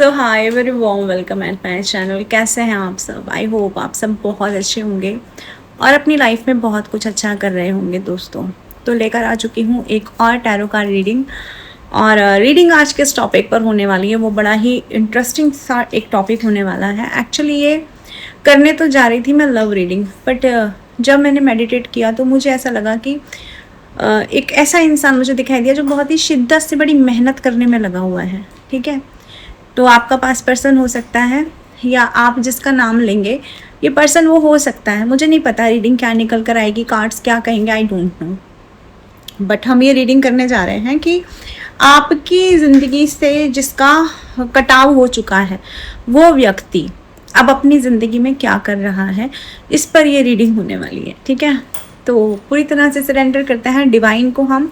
So hi very warm welcome at my channel. कैसे हैं आप सब? आई होप आप सब बहुत अच्छे होंगे और अपनी लाइफ में बहुत कुछ अच्छा कर रहे होंगे दोस्तों। तो लेकर आ चुकी हूँ एक और टैरो कार्ड रीडिंग। और रीडिंग आज किस टॉपिक पर होने वाली है वो बड़ा ही इंटरेस्टिंग सा एक टॉपिक होने वाला है। एक्चुअली ये करने तो जा रही थी मैं लव रीडिंग, बट जब मैंने मेडिटेट किया तो मुझे ऐसा लगा कि एक ऐसा इंसान मुझे दिखाई दिया जो बहुत ही शिद्दत से बड़ी मेहनत करने में लगा हुआ है। ठीक है, तो आपका पास पर्सन हो सकता है या आप जिसका नाम लेंगे ये पर्सन वो हो सकता है। मुझे नहीं पता रीडिंग क्या निकल कर आएगी, कार्ड्स क्या कहेंगे, आई डोंट नो। बट हम ये रीडिंग करने जा रहे हैं कि आपकी ज़िंदगी से जिसका कटाव हो चुका है वो व्यक्ति अब अपनी ज़िंदगी में क्या कर रहा है, इस पर ये रीडिंग होने वाली है। ठीक है, तो पूरी तरह से सरेंडर करते हैं डिवाइन को हम।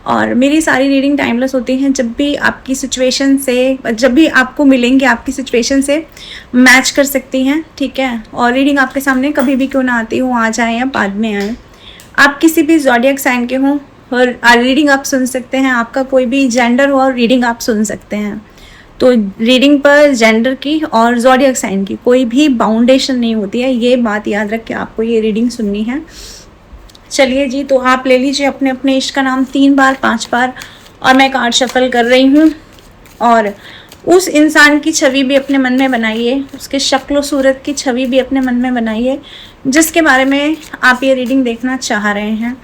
और मेरी सारी रीडिंग टाइमलेस होती हैं, जब भी आपकी सिचुएशन से, जब भी आपको मिलेंगे आपकी सिचुएशन से मैच कर सकती हैं। ठीक है, और रीडिंग आपके सामने कभी भी क्यों ना आती हो, आ जाए या बाद में आए, आप किसी भी ज़ोडिएक साइन के हों और रीडिंग आप सुन सकते हैं। आपका कोई भी जेंडर हो और रीडिंग आप सुन सकते हैं। तो रीडिंग पर जेंडर की और ज़ोडिएक साइन की कोई भी बाउंडेशन नहीं होती है, ये बात याद रख के आपको ये रीडिंग सुननी है। चलिए जी, तो आप ले लीजिए अपने अपने इश्क का नाम 3 बार 5 बार, और मैं कार्ड शफल कर रही हूँ। और उस इंसान की छवि भी अपने मन में बनाइए, उसके शक्ल सूरत की छवि भी अपने मन में बनाइए जिसके बारे में आप ये रीडिंग देखना चाह रहे हैं,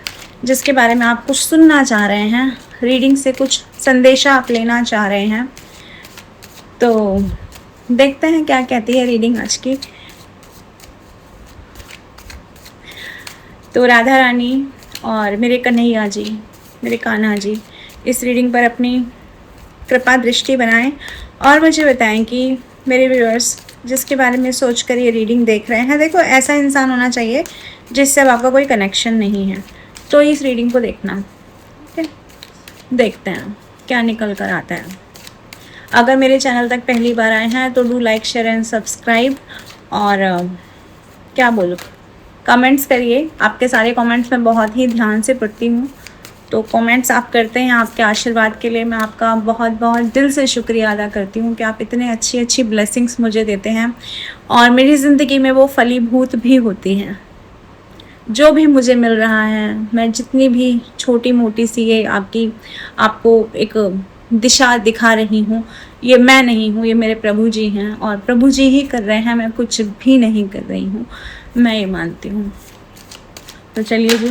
जिसके बारे में आप कुछ सुनना चाह रहे हैं, रीडिंग से कुछ संदेशा आप लेना चाह रहे हैं। तो देखते हैं क्या कहती है रीडिंग आज की। तो राधा रानी और मेरे कन्हैया जी, मेरे कान्हा जी, इस रीडिंग पर अपनी कृपा दृष्टि बनाएं और मुझे बताएं कि मेरे व्यूअर्स जिसके बारे में सोचकर ये रीडिंग देख रहे हैं, देखो ऐसा इंसान होना चाहिए जिससे अब आपका कोई कनेक्शन नहीं है, तो इस रीडिंग को देखना। ठीक है, देखते हैं क्या निकल कर आता है। अगर मेरे चैनल तक पहली बार आए हैं तो do like share and subscribe, और क्या बोलूँ, कमेंट्स करिए। आपके सारे कमेंट्स मैं बहुत ही ध्यान से पढ़ती हूँ, तो कमेंट्स आप करते हैं, आपके आशीर्वाद के लिए मैं आपका बहुत बहुत दिल से शुक्रिया अदा करती हूँ कि आप इतने अच्छी अच्छी ब्लेसिंग्स मुझे देते हैं और मेरी ज़िंदगी में वो फलीभूत भी होती हैं। जो भी मुझे मिल रहा है, मैं जितनी भी छोटी मोटी सी ये आपको एक दिशा दिखा रही हूँ, ये मैं नहीं हूँ, ये मेरे प्रभु जी हैं और प्रभु जी ही कर रहे हैं, मैं कुछ भी नहीं कर रही हूँ, मैं ये मानती हूँ। तो चलिए जी,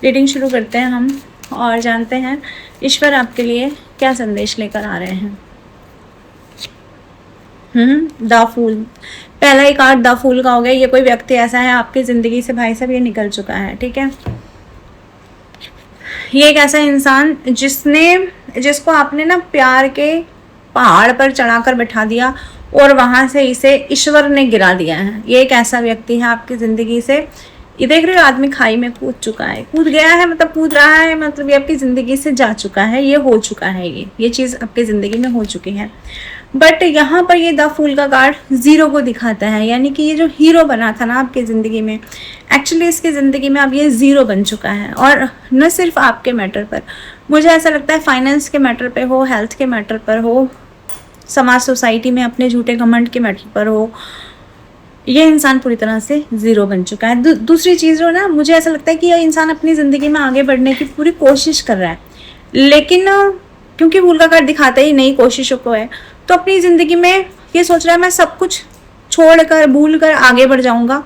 रीडिंग शुरू करते हैं हम और जानते हैं ईश्वर आपके लिए क्या संदेश लेकर आ रहे हैं। द फूल, पहला ही कार्ड द फूल का हो गया। ये कोई व्यक्ति ऐसा है आपकी ज़िंदगी से, भाई साहब ये निकल चुका है। ठीक है, ये एक ऐसा इंसान जिसको आपने ना प्यार के पहाड़ पर चढ़ाकर बैठा दिया और वहां से इसे ईश्वर ने गिरा दिया है। ये एक ऐसा व्यक्ति है आपकी ज़िंदगी से। ये देख रहे हो, आदमी खाई में कूद चुका है, कूद गया है, मतलब कूद रहा है, मतलब ये आपकी ज़िंदगी से जा चुका है, ये हो चुका है, ये चीज़ आपकी ज़िंदगी में हो चुकी है। बट यहाँ पर ये द फूल का कार्ड 0 को दिखाता है, यानी कि ये जो हीरो बना था ना आपकी ज़िंदगी में, एक्चुअली इसकी ज़िंदगी में अब ये 0 बन चुका है। और न सिर्फ आपके मैटर पर, मुझे ऐसा लगता है फाइनेंस के मैटर पे हो, हेल्थ के मैटर पर हो, समाज सोसाइटी में अपने झूठे घमंड के मैटर पर हो, ये इंसान पूरी तरह से 0 बन चुका है। दूसरी चीज़ जो ना, मुझे ऐसा लगता है कि यह इंसान अपनी ज़िंदगी में आगे बढ़ने की पूरी कोशिश कर रहा है, लेकिन क्योंकि फूल का कार्ड दिखाता ही नई कोशिशों को है, तो अपनी ज़िंदगी में ये सोच रहा है मैं सब कुछ छोड़कर भूल कर आगे बढ़ जाऊंगा,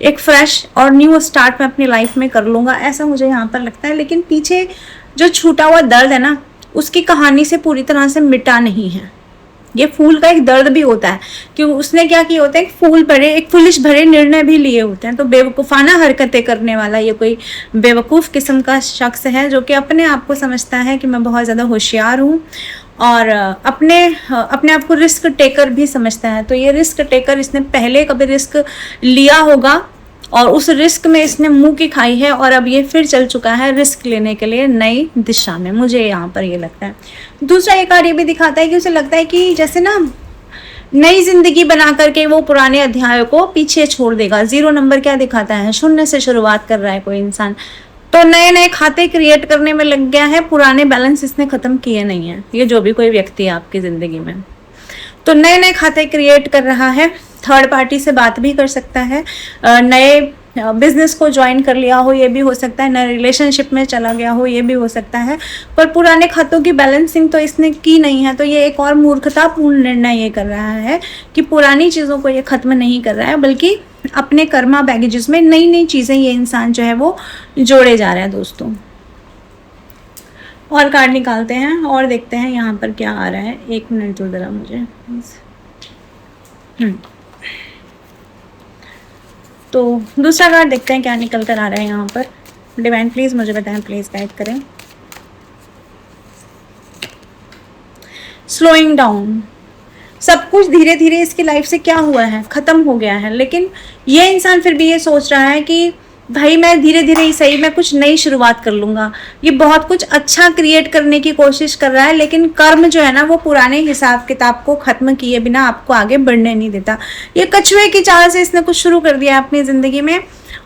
एक फ्रेश और न्यू स्टार्ट मैं अपनी लाइफ में कर लूँगा, ऐसा मुझे यहाँ पर लगता है। लेकिन पीछे जो छूटा हुआ दर्द है ना, उसकी कहानी से पूरी तरह से मिटा नहीं है। ये फूल का एक दर्द भी होता है कि उसने क्या किया होता है, एक फुलिश भरे निर्णय भी लिए होते हैं। तो बेवकूफ़ाना हरकतें करने वाला ये कोई बेवकूफ़ किस्म का शख्स है जो कि अपने आप को समझता है कि मैं बहुत ज़्यादा होशियार हूँ और अपने आप को रिस्क टेकर भी समझता है। तो ये रिस्क टेकर, इसने पहले कभी रिस्क लिया होगा और उस रिस्क में इसने मुंह की खाई है और अब ये फिर चल चुका है रिस्क लेने के लिए नई दिशा में, मुझे यहाँ पर ये लगता है। दूसरा एक कार्ड ये भी दिखाता है कि उसे लगता है कि जैसे ना नई जिंदगी बना करके वो पुराने अध्यायों को पीछे छोड़ देगा। 0 नंबर क्या दिखाता है, शून्य से शुरुआत कर रहा है कोई इंसान, तो नए नए खाते क्रिएट करने में लग गया है, पुराने बैलेंस इसने खत्म किए नहीं है। ये जो भी कोई व्यक्ति है आपकी जिंदगी में, तो नए नए खाते क्रिएट कर रहा है, थर्ड पार्टी से बात भी कर सकता है, नए बिजनेस को ज्वाइन कर लिया हो ये भी हो सकता है, नए रिलेशनशिप में चला गया हो ये भी हो सकता है, पर पुराने खातों की बैलेंसिंग तो इसने की नहीं है। तो ये एक और मूर्खतापूर्ण निर्णय ये कर रहा है कि पुरानी चीज़ों को ये ख़त्म नहीं कर रहा है, बल्कि अपने कर्मा बैगेजेस में नई नई चीज़ें ये इंसान जो है वो जोड़े जा रहा है दोस्तों। और कार्ड निकालते हैं और देखते हैं यहाँ पर क्या आ रहा है। 1 मिनट दो ज़रा मुझे। तो दूसरा कार्ड देखते हैं क्या निकल कर आ रहा है यहाँ पर। डिवाइन प्लीज़ मुझे बताएं, प्लीज़ गाइड करें। स्लोइंग डाउन, सब कुछ धीरे धीरे इसकी लाइफ से क्या हुआ है, ख़त्म हो गया है, लेकिन ये इंसान फिर भी ये सोच रहा है कि भाई मैं धीरे धीरे ही सही, मैं कुछ नई शुरुआत कर लूँगा। ये बहुत कुछ अच्छा क्रिएट करने की कोशिश कर रहा है, लेकिन कर्म जो है ना वो पुराने हिसाब किताब को ख़त्म किए बिना आपको आगे बढ़ने नहीं देता। ये कछुए की चाल से इसने कुछ शुरू कर दिया अपनी ज़िंदगी में,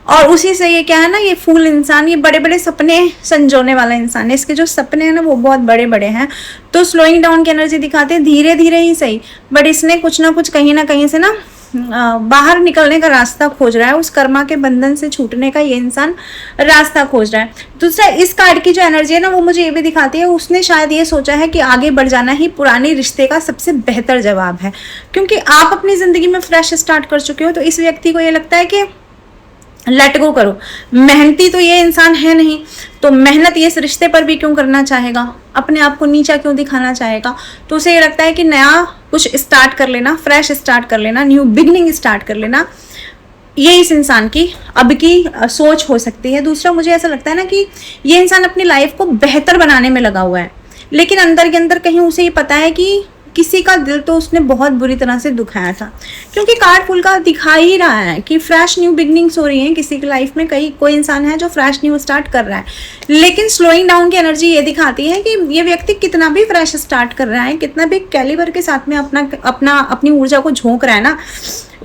और उसी से ये क्या है ना, ये फूल इंसान, ये बड़े बड़े सपने संजोने वाला इंसान है। इसके जो सपने हैं ना वो बहुत बड़े बड़े हैं। तो स्लोइंग डाउन की एनर्जी दिखाते हैं, धीरे धीरे ही सही, बट इसने कुछ ना कुछ कहीं ना कहीं से ना बाहर निकलने का रास्ता खोज रहा है, उस कर्मा के बंधन से छूटने का ये इंसान रास्ता खोज रहा है। दूसरा, इस कार्ड की जो एनर्जी है ना वो मुझे ये भी दिखाती है, उसने शायद ये सोचा है कि आगे बढ़ जाना ही पुराने रिश्ते का सबसे बेहतर जवाब है, क्योंकि आप अपनी ज़िंदगी में फ्रेश स्टार्ट कर चुके हो। तो इस व्यक्ति को ये लगता है कि लेट गो करो, मेहनती तो ये इंसान है नहीं, तो मेहनत ये इस रिश्ते पर भी क्यों करना चाहेगा, अपने आप को नीचा क्यों दिखाना चाहेगा। तो उसे ये लगता है कि नया कुछ स्टार्ट कर लेना, फ्रेश स्टार्ट कर लेना, न्यू बिगनिंग स्टार्ट कर लेना, ये इस इंसान की अब की सोच हो सकती है। दूसरा, मुझे ऐसा लगता है ना कि ये इंसान अपनी लाइफ को बेहतर बनाने में लगा हुआ है, लेकिन अंदर के अंदर कहीं उसे ये पता है कि किसी का दिल तो उसने बहुत बुरी तरह से दुखाया था, क्योंकि कार्ड फुल का दिखा ही रहा है कि फ्रेश न्यू बिगनिंग्स हो रही हैं किसी की लाइफ में। कोई इंसान है जो फ्रेश न्यू स्टार्ट कर रहा है, लेकिन स्लोइंग डाउन की एनर्जी ये दिखाती है कि ये व्यक्ति कितना भी फ्रेश स्टार्ट कर रहा है, कितना भी कैलिबर के साथ में अपनी ऊर्जा को झोंक रहा है ना,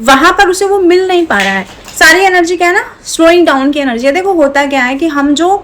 वहां पर उसे वो मिल नहीं पा रहा है। सारी एनर्जी क्या है ना, स्लोइंग डाउन की एनर्जी है। देखो होता क्या है कि हम जो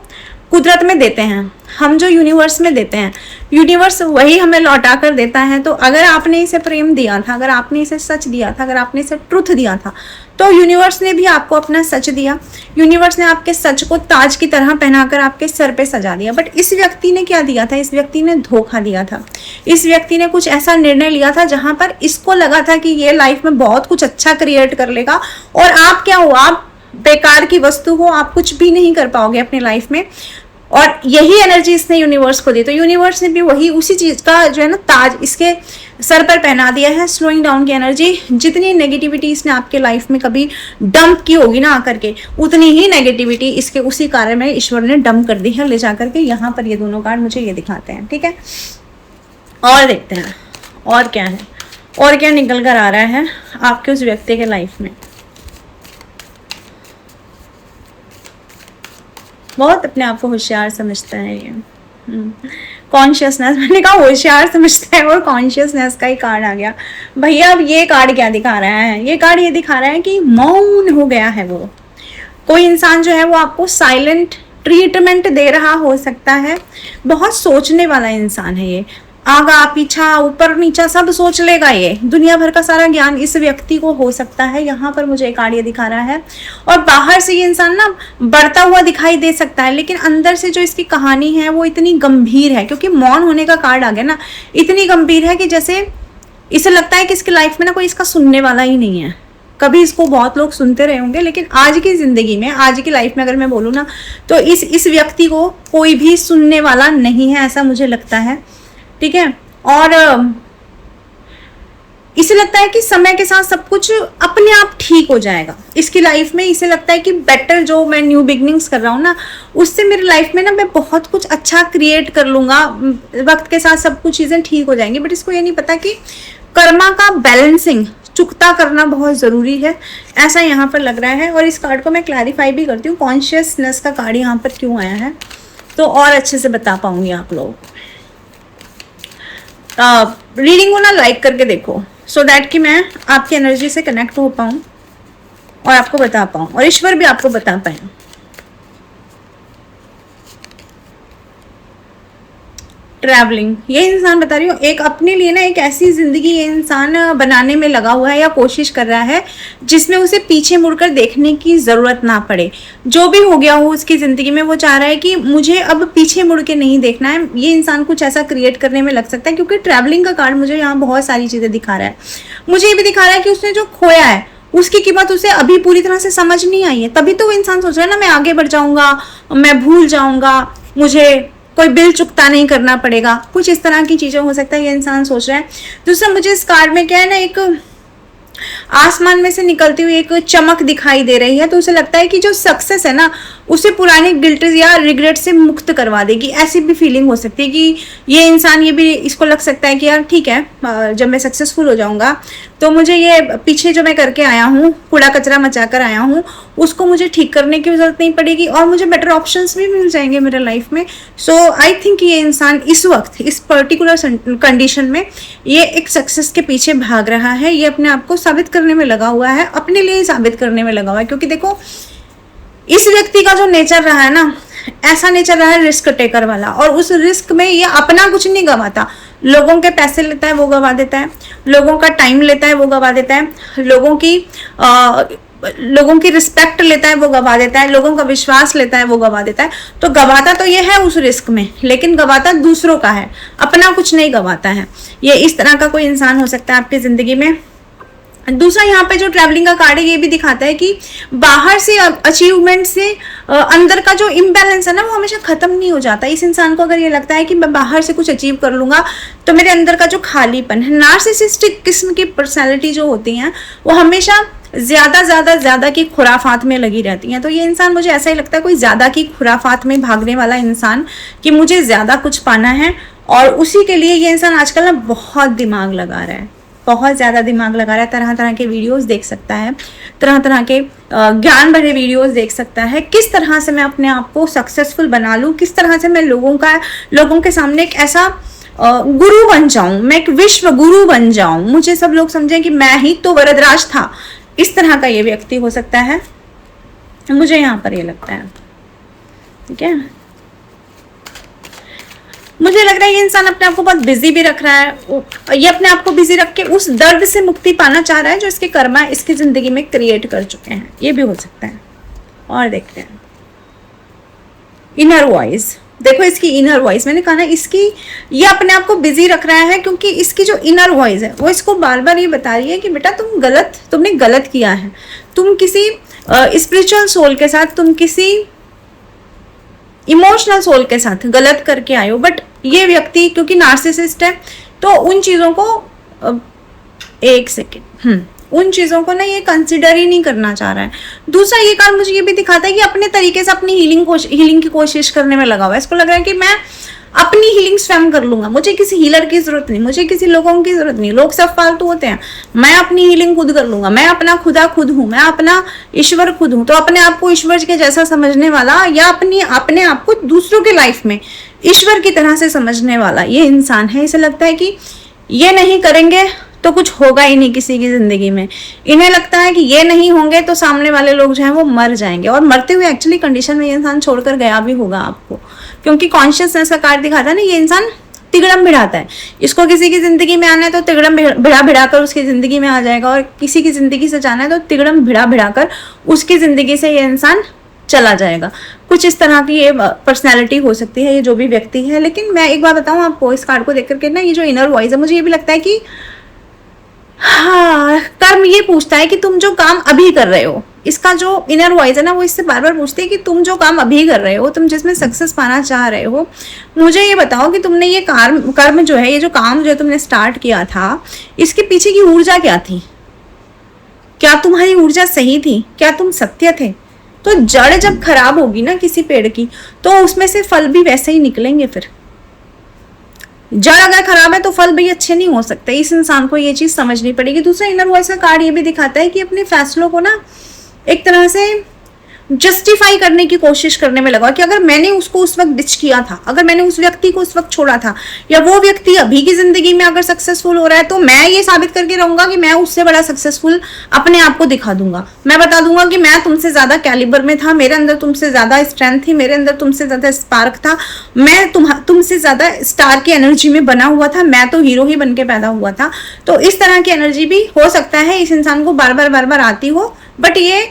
कुदरत में देते हैं, हम जो यूनिवर्स में देते हैं, यूनिवर्स वही हमें लौटा कर देता है। तो अगर आपने इसे प्रेम दिया था, अगर आपने इसे सच दिया था, अगर आपने इसे ट्रुथ दिया था, तो यूनिवर्स ने भी आपको अपना सच दिया। यूनिवर्स ने आपके सच को ताज की तरह पहनाकर आपके सर पे सजा दिया। बट इस व्यक्ति ने क्या दिया था, इस व्यक्ति ने धोखा दिया था। इस व्यक्ति ने कुछ ऐसा निर्णय लिया था जहां पर इसको लगा था कि ये लाइफ में बहुत कुछ अच्छा क्रिएट कर लेगा, और आप क्या हो, आप बेकार की वस्तु हो, आप कुछ भी नहीं कर पाओगे अपनी लाइफ में। और यही एनर्जी इसने यूनिवर्स को दी, तो यूनिवर्स ने भी वही उसी चीज का जो है ना ताज इसके सर पर पहना दिया है। स्लोइंग डाउन की एनर्जी, जितनी नेगेटिविटी इसने आपके लाइफ में कभी डंप की होगी ना आकर के, उतनी ही नेगेटिविटी इसके उसी कार्य में ईश्वर ने डंप कर दी है ले जाकर के। यहाँ पर ये दोनों कार्ड मुझे ये दिखाते हैं, ठीक है। और देखते हैं और क्या है, और क्या निकल कर आ रहा है आपके उस व्यक्ति के लाइफ में। बहुत अपने आप को होशियार समझता है ये, कॉन्शियसनेस, मैंने कहा होशियार समझता है और कॉन्शियसनेस का ही कार्ड आ गया। भैया अब ये कार्ड क्या दिखा रहा है, ये कार्ड ये दिखा रहा है कि मौन हो गया है वो। कोई इंसान जो है वो आपको साइलेंट ट्रीटमेंट दे रहा हो सकता है। बहुत सोचने वाला इंसान है ये, आगा पीछा ऊपर नीचा सब सोच लेगा ये, दुनिया भर का सारा ज्ञान इस व्यक्ति को हो सकता है। यहाँ पर मुझे एक कार्ड ये दिखा रहा है, और बाहर से ये इंसान ना बढ़ता हुआ दिखाई दे सकता है, लेकिन अंदर से जो इसकी कहानी है वो इतनी गंभीर है, क्योंकि मौन होने का कार्ड आ गया ना, इतनी गंभीर है कि जैसे इसे लगता है कि इसकी लाइफ में ना कोई इसका सुनने वाला ही नहीं है। कभी इसको बहुत लोग सुनते रहे होंगे, लेकिन आज की जिंदगी में, आज की लाइफ में अगर मैं बोलूँ ना, तो इस व्यक्ति को कोई भी सुनने वाला नहीं है, ऐसा मुझे लगता है, ठीक है। और इसे लगता है कि समय के साथ सब कुछ अपने आप ठीक हो जाएगा इसकी लाइफ में। इसे लगता है कि बेटर जो मैं न्यू बिगनिंग्स कर रहा हूँ ना, उससे मेरी लाइफ में ना मैं बहुत कुछ अच्छा क्रिएट कर लूँगा, वक्त के साथ सब कुछ चीज़ें ठीक हो जाएंगी। बट इसको ये नहीं पता कि कर्मा का बैलेंसिंग, चुकता करना बहुत ज़रूरी है, ऐसा यहाँ पर लग रहा है। और इस कार्ड को मैं क्लैरिफाई भी करती हूँ, कॉन्शियसनेस का कार्ड यहाँ पर क्यों आया है, तो और अच्छे से बता पाऊंगी आप लोग। रीडिंग को ना लाइक करके देखो, सो दैट कि मैं आपकी एनर्जी से कनेक्ट हो पाऊँ और आपको बता पाऊँ, और ईश्वर भी आपको बता पाए। ट्रैवलिंग, ये इंसान बता रही हूँ एक अपने लिए ना एक ऐसी जिंदगी ये इंसान बनाने में लगा हुआ है या कोशिश कर रहा है जिसमें उसे पीछे मुड़कर देखने की जरूरत ना पड़े। जो भी हो गया हो उसकी जिंदगी में वो चाह रहा है कि मुझे अब पीछे मुड़ के नहीं देखना है। ये इंसान कुछ ऐसा क्रिएट करने में लग सकता है, क्योंकि ट्रैवलिंग का कार्ड मुझे यहाँ बहुत सारी चीजें दिखा रहा है। मुझे ये भी दिखा रहा है कि उसने जो खोया है उसकी कीमत उसे अभी पूरी तरह से समझ नहीं आई है, तभी तो वो इंसान सोच रहा है ना मैं आगे बढ़ जाऊंगा, मैं भूल जाऊंगा, मुझे कोई बिल चुकता नहीं करना पड़ेगा, कुछ इस तरह की चीजें हो सकता है ये इंसान सोच रहा है। दूसरा मुझे इस कार्ड में क्या है ना, एक आसमान में से निकलती हुई एक चमक दिखाई दे रही है, तो उसे लगता है कि जो सक्सेस है ना उसे पुराने गिल्ट या रिग्रेट से मुक्त करवा देगी। ऐसी भी फीलिंग हो सकती है कि ये इंसान, ये भी इसको लग सकता है कि यार ठीक है जब मैं सक्सेसफुल हो जाऊंगा तो मुझे ये पीछे जो मैं करके आया हूँ, कूड़ा कचरा मचा कर आया हूँ, उसको मुझे ठीक करने की जरूरत नहीं पड़ेगी और मुझे बेटर ऑप्शंस भी मिल जाएंगे मेरे लाइफ में। सो आई थिंक ये इंसान इस वक्त इस पर्टिकुलर कंडीशन में ये एक सक्सेस के पीछे भाग रहा है। ये अपने आप को साबित करने में लगा हुआ है, अपने लिए साबित करने में लगा हुआ है। क्योंकि देखो इस व्यक्ति का जो नेचर रहा है ना, ऐसा नेचर रहा है रिस्क टेकर वाला, और उस रिस्क में ये अपना कुछ नहीं गंवाता। लोगों के पैसे लेता है वो गंवा देता है, लोगों का टाइम लेता है वो गंवा देता है, लोगों की रिस्पेक्ट लेता है वो गंवा देता है, लोगों का विश्वास लेता है वो गंवा देता है। तो गंवाता तो ये है उस रिस्क में, लेकिन गंवाता दूसरों का है, अपना कुछ नहीं गंवाता है। ये इस तरह का कोई इंसान हो सकता है आपकी जिंदगी में। दूसरा यहाँ पे जो ट्रैवलिंग का कार्ड है ये भी दिखाता है कि बाहर से अचीवमेंट से अंदर का जो इम्बैलेंस है ना वो हमेशा खत्म नहीं हो जाता। इस इंसान को अगर ये लगता है कि मैं बाहर से कुछ अचीव कर लूंगा तो मेरे अंदर का जो खालीपन है, नार्सिसिस्टिक किस्म की पर्सनैलिटी जो होती हैं वो हमेशा ज्यादा की खुराफात में लगी रहती हैं। तो ये इंसान, मुझे ऐसा ही लगता है, कोई ज्यादा की खुराफात में भागने वाला इंसान कि मुझे ज्यादा कुछ पाना है, और उसी के लिए ये इंसान आजकल ना बहुत दिमाग लगा रहा है, बहुत ज़्यादा दिमाग लगा रहा है। तरह तरह के वीडियोस देख सकता है, तरह तरह के ज्ञान भरे वीडियोस देख सकता है, किस तरह से मैं अपने आप को सक्सेसफुल बना लूँ, किस तरह से मैं लोगों के सामने एक ऐसा गुरु बन जाऊं, मैं एक विश्व गुरु बन जाऊं, मुझे सब लोग समझें कि मैं ही तो वरदराज था। इस तरह का ये व्यक्ति हो सकता है, मुझे यहाँ पर ये लगता है। ठीक है, मुझे लग रहा है ये इंसान अपने आप को बहुत बिजी भी रख रहा है। ये अपने आप को बिजी रख के उस दर्द से मुक्ति पाना चाह रहा है जो इसके कर्मा इसकी जिंदगी में क्रिएट कर चुके हैं। ये भी हो सकता है। और देखते हैं इनर वॉइस। देखो इसकी इनर वॉइस, मैंने कहा ना इसकी, ये अपने आप को बिजी रख रहा है क्योंकि इसकी जो इनर वॉइस है वो इसको बार बार ये बता रही है कि बेटा तुमने गलत किया है, तुम किसी स्पिरिचुअल सोल के साथ, तुम किसी इमोशनल सोल के साथ गलत करके आए हो। बट ये व्यक्ति क्योंकि नार्सिसिस्ट है तो उन चीजों को एक सेकेंड उन चीजों को ना ये कंसिडर ही नहीं करना चाह रहा है। दूसरा ये कार्ड मुझे ये भी दिखाता है कि अपने तरीके से अपनी हीलिंग की कोशिश करने में लगा हुआ है। इसको लग रहा है कि मैं अपनी हीलिंग स्वयं कर लूंगा, मुझे किसी हीलर की जरूरत नहीं, मुझे किसी लोगों की जरूरत नहीं, लोग सब फालतू होते हैं, मैं अपनी हीलिंग खुद कर लूंगा, मैं अपना खुदा खुद हूँ, मैं अपना ईश्वर खुद हूँ। तो अपने आप को ईश्वर के जैसा समझने वाला या अपने आप को दूसरों के लाइफ में ईश्वर की तरह से समझने वाला ये इंसान है। इसे लगता है कि ये नहीं करेंगे तो कुछ होगा ही नहीं किसी की जिंदगी में। इन्हें लगता है कि ये नहीं होंगे तो सामने वाले लोग जो हैं वो मर जाएंगे, और मरते हुए एक्चुअली कंडीशन में ये इंसान छोड़कर गया भी होगा आपको, क्योंकि कॉन्शियसनेस का कार्ड दिखाता है ना, ये इंसान तिगड़म भिड़ाता है। इसको किसी की जिंदगी में आना है तो तिगड़म भिड़ा कर उसकी जिंदगी में आ जाएगा, और किसी की जिंदगी से जाना है तो तिगड़म भिड़ा कर उसकी जिंदगी से ये इंसान चला जाएगा। कुछ इस तरह की ये पर्सनैलिटी हो सकती है, ये जो भी व्यक्ति है। लेकिन मैं एक बात बताऊं आपको, इस कार्ड को देख करके ना, ये जो इनर वॉइस है मुझे ये भी लगता है कि हाँ, कर्म ये पूछता है कि तुम जो काम अभी कर रहे हो, इसका जो इनर वॉइस है ना वो इससे बार बार पूछती है कि तुम जो काम अभी कर रहे हो, तुम जिसमें सक्सेस पाना चाह रहे हो, मुझे ये बताओ कि तुमने ये कर्म जो है, ये जो काम जो तुमने स्टार्ट किया था, इसके पीछे की ऊर्जा क्या थी? क्या तुम्हारी ऊर्जा सही थी? क्या तुम सत्य थे? तो जड़ जब खराब होगी ना किसी पेड़ की तो उसमें से फल भी वैसे ही निकलेंगे। फिर जड़ अगर खराब है तो फल भी अच्छे नहीं हो सकते। इस इंसान को ये चीज समझनी पड़ेगी। दूसरा इनर वॉइस का कार्ड ये भी दिखाता है कि अपने फैसलों को ना एक तरह से जस्टिफाई करने की कोशिश करने में लगा कि अगर मैंने उसको उस वक्त डिच किया था, अगर मैंने उस व्यक्ति को उस वक्त छोड़ा था, या वो व्यक्ति अभी की जिंदगी में अगर सक्सेसफुल हो रहा है, तो मैं ये साबित करके रहूंगा कि मैं उससे बड़ा सक्सेसफुल अपने आप को दिखा दूंगा। मैं बता दूंगा कि मैं तुमसे ज्यादा कैलिबर में था, मेरे अंदर तुमसे ज्यादा स्ट्रेंथ थी, मेरे अंदर तुमसे ज्यादा स्पार्क था, मैं तुमसे ज्यादा स्टार की एनर्जी में बना हुआ था, मैं तो हीरो ही बन के पैदा हुआ था। तो इस तरह की एनर्जी भी हो सकता है इस इंसान को बार बार आती हो, बट ये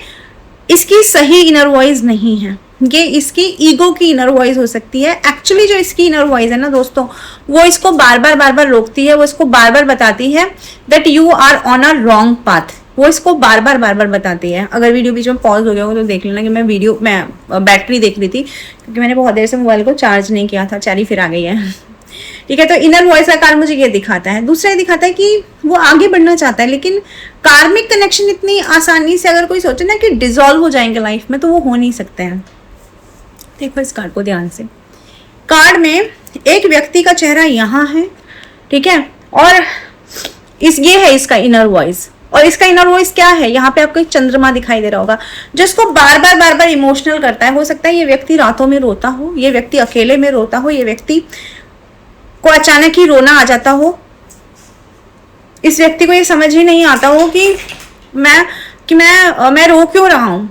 इसकी सही इनर वॉइस नहीं है, ये इसकी ईगो की इनर वॉइस हो सकती है। एक्चुअली जो इसकी इनर वॉइस है ना दोस्तों, वो इसको बार बार रोकती है, वो इसको बार बार बताती है that you are on a wrong path. वो इसको बार बार बताती है। अगर वीडियो बीच में पॉज हो गया हो तो देख लेना कि मैं बैटरी देख रही थी, क्योंकि मैंने बहुत देर से मोबाइल को चार्ज नहीं किया था, चारी फिर आ गई है। ठीक है, तो इनर वॉइस का कार्ड मुझे ये दिखाता है। दूसरा ये दिखाता है कि वो आगे बढ़ना चाहता है, लेकिन कार्मिक कनेक्शन इतनी आसानी से अगर कोई सोचे ना कि डिसॉल्व हो जाएंगे लाइफ में, तो वो हो नहीं सकते हैं। देखो इस कार्ड को ध्यान से। कार्ड में एक व्यक्ति का चेहरा यहाँ है, ठीक है, और ये है इसका इनर वॉइस। और इसका इनर वॉइस क्या है, यहाँ पे आपको एक चंद्रमा दिखाई दे रहा होगा, जिसको बार बार इमोशनल करता है। हो सकता है ये व्यक्ति रातों में रोता हो, ये व्यक्ति अकेले में रोता हो, ये व्यक्ति को अचानक ही रोना आ जाता हो, इस व्यक्ति को ये समझ ही नहीं आता हो कि मैं रो क्यों रहा हूं।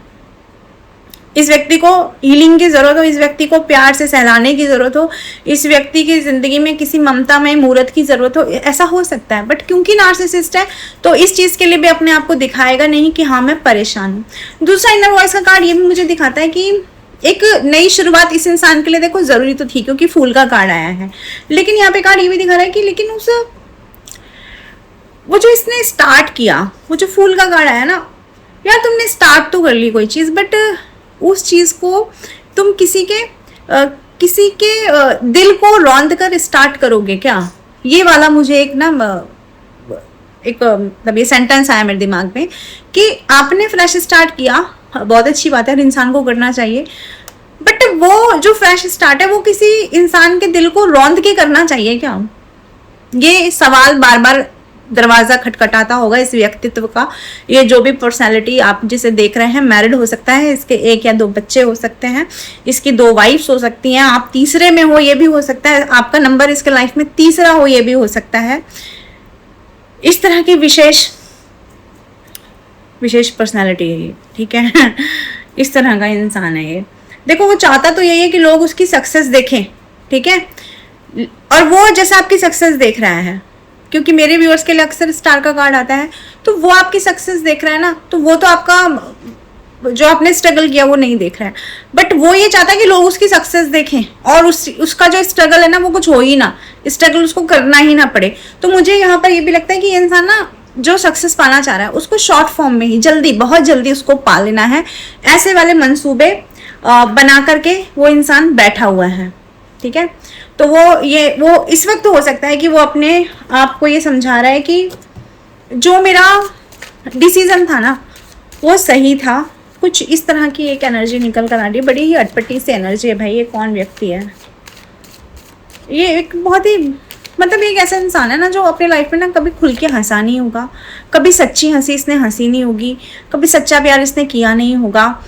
इस व्यक्ति को हीलिंग की जरूरत हो, इस व्यक्ति को प्यार से सहलाने की जरूरत हो, इस व्यक्ति की जिंदगी में किसी ममता में मूर्त की जरूरत हो, ऐसा हो सकता है। बट क्योंकि नार्सिसिस्ट है तो इस चीज के लिए भी अपने आप को दिखाएगा नहीं कि हाँ मैं परेशान हूँ। दूसरा इनर वॉइस का कार्ड ये भी मुझे दिखाता है कि एक नई शुरुआत इस इंसान के लिए देखो जरूरी तो थी, क्योंकि फूल का कार्ड आया है, लेकिन यहाँ पे कार्ड ये भी दिखा रहा है कि लेकिन वो जो इसने स्टार्ट किया, वो जो फूल का कार्ड आया ना, यार तुमने स्टार्ट तो कर ली कोई चीज, बट उस चीज को तुम किसी के दिल को रौंद कर स्टार्ट करोगे क्या? ये वाला मुझे एक मतलब ये सेंटेंस आया मेरे दिमाग में कि आपने फ्रेश स्टार्ट किया, बहुत अच्छी बात है, हर इंसान को करना चाहिए, बट वो जो फ्रेश स्टार्ट है वो किसी इंसान के दिल को रौंद के करना चाहिए क्या? ये सवाल बार बार दरवाजा खटखटाता होगा इस व्यक्तित्व का। ये जो भी पर्सनालिटी आप जिसे देख रहे हैं, मैरिड हो सकता है, इसके 1 या 2 बच्चे हो सकते हैं, इसकी 2 वाइफ्स हो सकती हैं, आप तीसरे में हो ये भी हो सकता है, आपका नंबर इसके लाइफ में तीसरा हो ये भी हो सकता है। इस तरह की विशेष पर्सनालिटी है ये, ठीक है। इस तरह का इंसान है ये। देखो वो चाहता तो यही है कि लोग उसकी सक्सेस देखें, ठीक है, और वो जैसा आपकी सक्सेस देख रहा है, क्योंकि मेरे व्यूअर्स के लिए अक्सर स्टार का कार्ड आता है, तो वो आपकी सक्सेस देख रहा है ना, तो वो तो आपका जो आपने स्ट्रगल किया वो नहीं देख रहा है, बट वो ये चाहता है कि लोग उसकी सक्सेस देखें और उसका जो स्ट्रगल है ना वो कुछ हो ही ना, स्ट्रगल उसको करना ही ना पड़े। तो मुझे यहाँ पर ये भी लगता है कि ये इंसान ना जो सक्सेस पाना चाह रहा है उसको शॉर्ट फॉर्म में ही जल्दी, बहुत जल्दी उसको पा लेना है, ऐसे वाले मंसूबे बना करके वो इंसान बैठा हुआ है, ठीक है। तो वो इस वक्त हो सकता है कि वो अपने आप को ये समझा रहा है कि जो मेरा डिसीजन था ना वो सही था। कुछ इस तरह की एक एनर्जी निकल कर आ रही है, बड़ी ही अटपटी सी एनर्जी है भाई। ये कौन व्यक्ति है? ये एक बहुत ही मतलब एक ऐसा इंसान है ना जो अपने लाइफ में ना कभी खुल के हंसा नहीं होगा, कभी सच्ची हंसी इसने हंसी नहीं होगी, कभी सच्चा प्यार इसने किया नहीं होगा।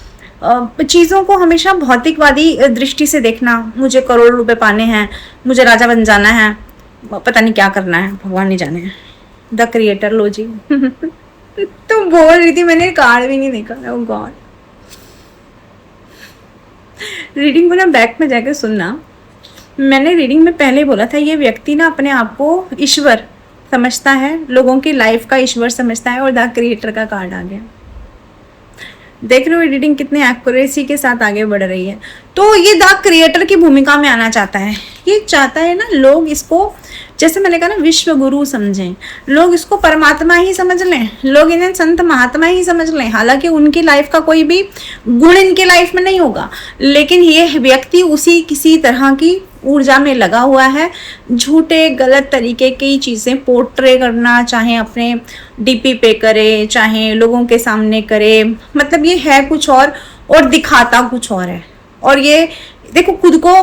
चीज़ों को हमेशा भौतिकवादी दृष्टि से देखना, मुझे करोड़ रुपए पाने हैं, मुझे राजा बन जाना है, पता नहीं क्या करना है, भगवान नहीं जाने। द क्रिएटर लो जी। तो बोल रही थी, मैंने कार्ड भी नहीं देखा। ओह गॉड, रीडिंग को ना बैक में जाकर सुनना। मैंने रीडिंग में पहले बोला था ये व्यक्ति ना अपने आप को ईश्वर समझता है, लोगों की लाइफ का ईश्वर समझता है, और द क्रिएटर का कार्ड आ गया। देख रहे हो रीडिंग कितनी एक्यूरेसी के साथ आगे बढ़ रही है। तो ये द क्रिएटर की भूमिका में आना चाहता है। ये चाहता है ना लोग इसको, जैसे मैंने कहा ना, विश्व गुरु समझें, लोग इसको परमात्मा ही समझ लें, लोग इन्हें संत महात्मा ही समझ लें। हालांकि उनकी लाइफ का कोई भी गुण इनके लाइफ में नहीं होगा, लेकिन ये व्यक्ति उसी किसी तरह की ऊर्जा में लगा हुआ है। झूठे गलत तरीके की चीज़ें पोर्ट्रे करना, चाहे अपने डीपी पे करे, चाहे लोगों के सामने करे, मतलब ये है कुछ और दिखाता कुछ और है। और ये देखो, खुद को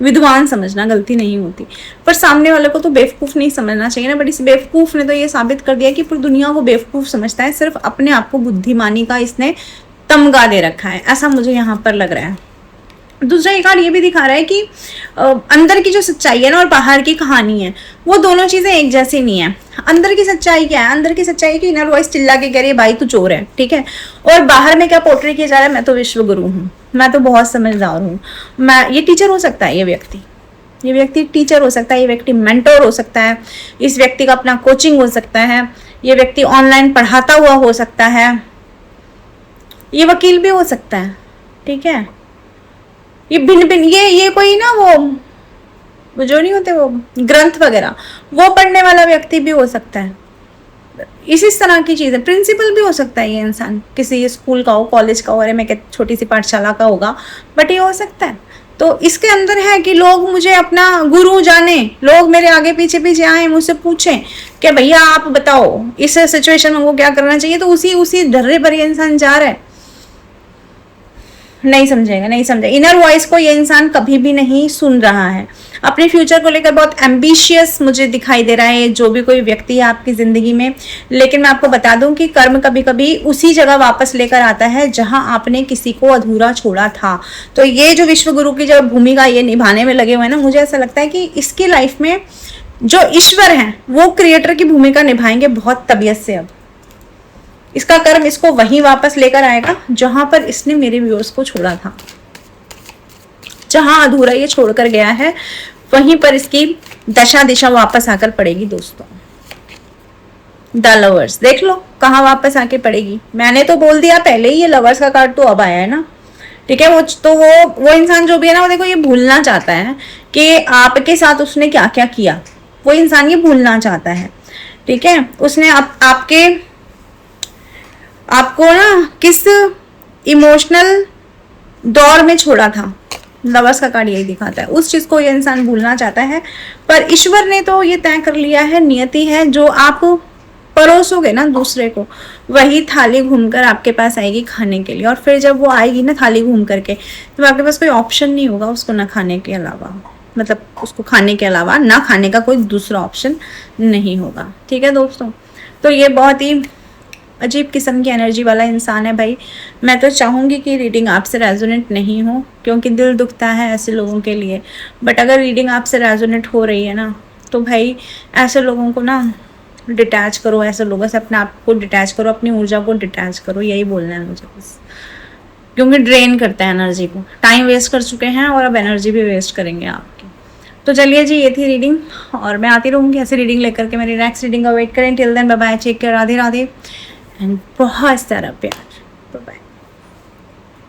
विद्वान समझना गलती नहीं होती, पर सामने वाले को तो बेवकूफ़ नहीं समझना चाहिए ना। बट इस बेवकूफ़ ने तो ये साबित कर दिया कि पूरी दुनिया को बेवकूफ़ समझता है, सिर्फ अपने आप को बुद्धिमानी का इसने तमगा दे रखा है, ऐसा मुझे यहाँ पर लग रहा है। दूसरा एक कार्ड ये भी दिखा रहा है कि अंदर की जो सच्चाई है ना और बाहर की कहानी है, वो दोनों चीजें एक जैसी नहीं है। अंदर की सच्चाई क्या है? अंदर की सच्चाई की इनर वॉइस चिल्ला के कह रही है भाई तू चोर है, ठीक है। और बाहर में क्या पोर्ट्रे किया जा रहा है? मैं तो विश्व गुरु हूँ, मैं तो बहुत समझदार हूँ, मैं, ये टीचर हो सकता है, ये व्यक्ति टीचर हो सकता है, ये व्यक्ति मेंटोर हो सकता है, इस व्यक्ति का अपना कोचिंग हो सकता है, ये व्यक्ति ऑनलाइन पढ़ाता हुआ हो सकता है, ये वकील भी हो सकता है, ठीक है। ये भिन्न भिन्न, ये कोई ना वो जो नहीं होते वो ग्रंथ वगैरह, वो पढ़ने वाला व्यक्ति भी हो सकता है। इसी तरह की चीज़ है। प्रिंसिपल भी हो सकता है ये इंसान, किसी स्कूल का हो, कॉलेज का हो, अरे मैं छोटी सी पाठशाला का होगा, बट ये हो सकता है। तो इसके अंदर है कि लोग मुझे अपना गुरु जाने, लोग मेरे आगे पीछे पीछे आए, मुझसे पूछें कि भैया आप बताओ इस सिचुएशन में वो क्या करना चाहिए, तो उसी डर्रे पर ये इंसान जा रहा है। नहीं समझेगा। इनर वॉइस को ये इंसान कभी भी नहीं सुन रहा है। अपने फ्यूचर को लेकर बहुत एम्बिशियस मुझे दिखाई दे रहा है जो भी कोई व्यक्ति है आपकी जिंदगी में। लेकिन मैं आपको बता दूं कि कर्म कभी कभी उसी जगह वापस लेकर आता है जहां आपने किसी को अधूरा छोड़ा था। तो ये जो विश्व गुरु की जो भूमिका ये निभाने में लगे हुए हैं ना, मुझे ऐसा लगता है कि इसकी लाइफ में जो ईश्वर है वो क्रिएटर की भूमिका निभाएंगे बहुत तबीयत से। अब इसका कर्म इसको वहीं वापस लेकर आएगा जहां पर इसने मेरे व्यूअर्स को छोड़ा था। जहां अधूरा ये छोड़कर गया है वहीं पर इसकी दशा दिशा वापस आकर पड़ेगी दोस्तों। द लवर्स देख लो कहां वापस आके पड़ेगी। मैंने तो बोल दिया पहले ही, ये लवर्स का कार्ड तो अब आया है ना, ठीक है। वो इंसान जो भी है ना, वो देखो ये भूलना चाहता है कि आपके साथ उसने क्या क्या किया। वो इंसान ये भूलना चाहता है, ठीक है। उसने आपको ना किस इमोशनल दौर में छोड़ा था, लवर्स का कार्ड यही दिखाता है। उस चीज को ये इंसान भूलना चाहता है, पर ईश्वर ने तो ये तय कर लिया है, नियति है, जो आप परोसोगे ना दूसरे को, वही थाली घूमकर आपके पास आएगी खाने के लिए। और फिर जब वो आएगी ना थाली घूम करके, तो आपके पास कोई ऑप्शन नहीं होगा उसको ना खाने के अलावा, मतलब उसको खाने के अलावा ना खाने का कोई दूसरा ऑप्शन नहीं होगा, ठीक है दोस्तों। तो ये बहुत ही अजीब किस्म की एनर्जी वाला इंसान है भाई। मैं तो चाहूँगी कि रीडिंग आपसे रेजोनेट नहीं हो, क्योंकि दिल दुखता है ऐसे लोगों के लिए। बट अगर रीडिंग आपसे रेजोनेट हो रही है ना, तो भाई ऐसे लोगों को ना डिटैच करो, ऐसे लोगों से अपने आप को डिटैच करो, अपनी ऊर्जा को डिटैच करो, यही बोलना है मुझे बस। क्योंकि ड्रेन करता है एनर्जी को। टाइम वेस्ट कर चुके हैं और अब एनर्जी भी वेस्ट करेंगे आपकी। तो चलिए जी, ये थी रीडिंग, और मैं आती रहूँगी ऐसे रीडिंग लेकर के। मेरी नेक्स्ट रीडिंग का वेट करें। Till then bye bye, take care, Radhe Radhe and बहुत सारा प्यार। Bye bye.